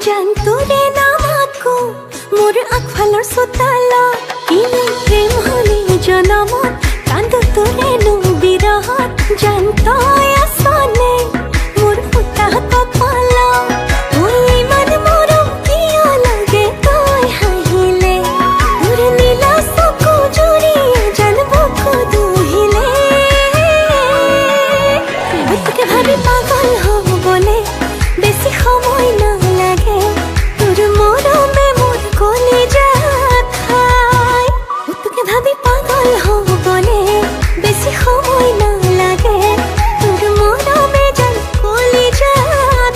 জানতোৰে নামাকো মোৰ আগফালৰ চোতালত কিনো প্ৰেম হলি জনমত কান্দো তোৰে বিৰহত জানতই আছনে মোৰ ফুটা কপালত ঐ ইমান মৰম কিয় লাগে তই হাঁহিলে তোৰ নীলা চকু জুৰিয়ে জানবকো দুহিলে তোকে ভাবি পাগল হ'বলে বেছি সময় নালাগে তোৰ মৰমে মোৰ কলিজাত খায় তোকে ভাবি পাগল হ'বলে বেছি সময় নালাগে তোৰ মৰমে যেন কলিজাত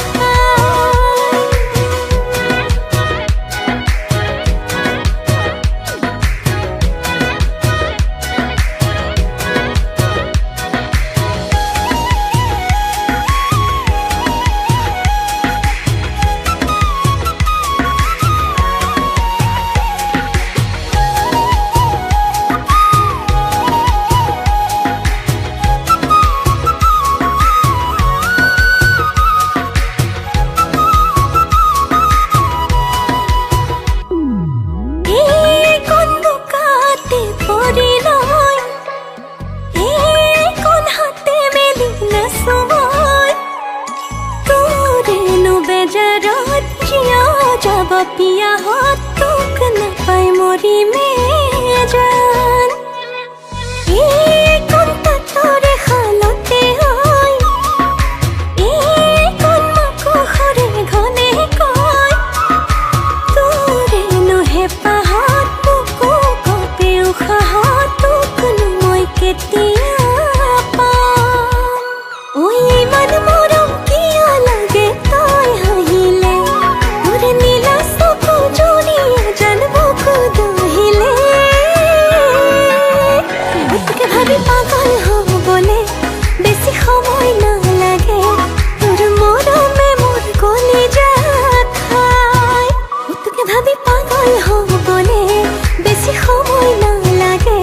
पिया हो तुक न पाए मोरी में जान कौन तोरे हालते होय कौन मको हरे घने कय तोरे नो हे पाहत मुको कपे उखा तुक न মই केतिया पाम ओय मन मोरम किया लगे तय हाहिले তোরে নীলা চকু জুৰিয়ে জানবকো দুহিলে তোকে ভাবি পাগল হ'বলে বেছি সময় নালাগে তোৰ মৰমে মোৰ কলিজাত খায় তোকে ভাবি পাগল হ'বলে বেছি সময় নালাগে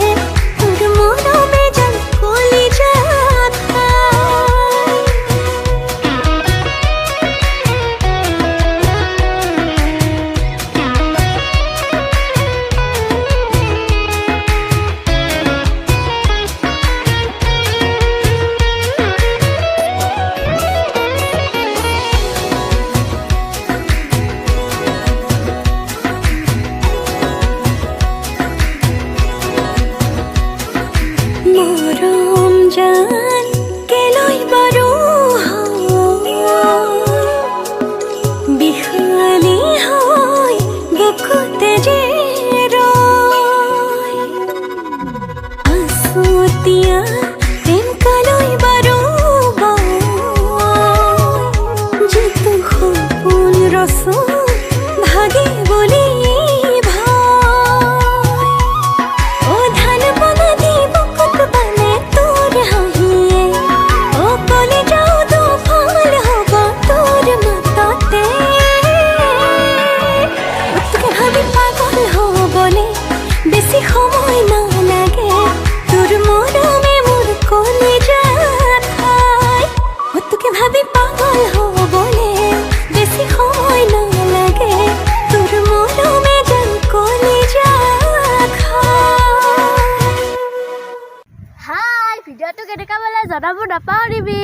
তোৰ মৰমে যেন কলিজাত মৰম জান কেলৈ বাৰু বিহালী হয় বুকুতে যে ৰয় আছুতীয়া প্ৰেম কালৈ বাৰু যিটো সপোন ৰচোন ভাগে বুলি বেছি সময় নালাগে তোৰ মৰমে মোৰ কলিজাত খায় তোকে ভাবি পাগল হ'বলে বেছি সময় নালাগে তোৰ মৰমে যেন কলিজাত খায়। হাই ভিডিঅ'টো কেনেকুৱা পালে জনাব নাপাহৰিবি।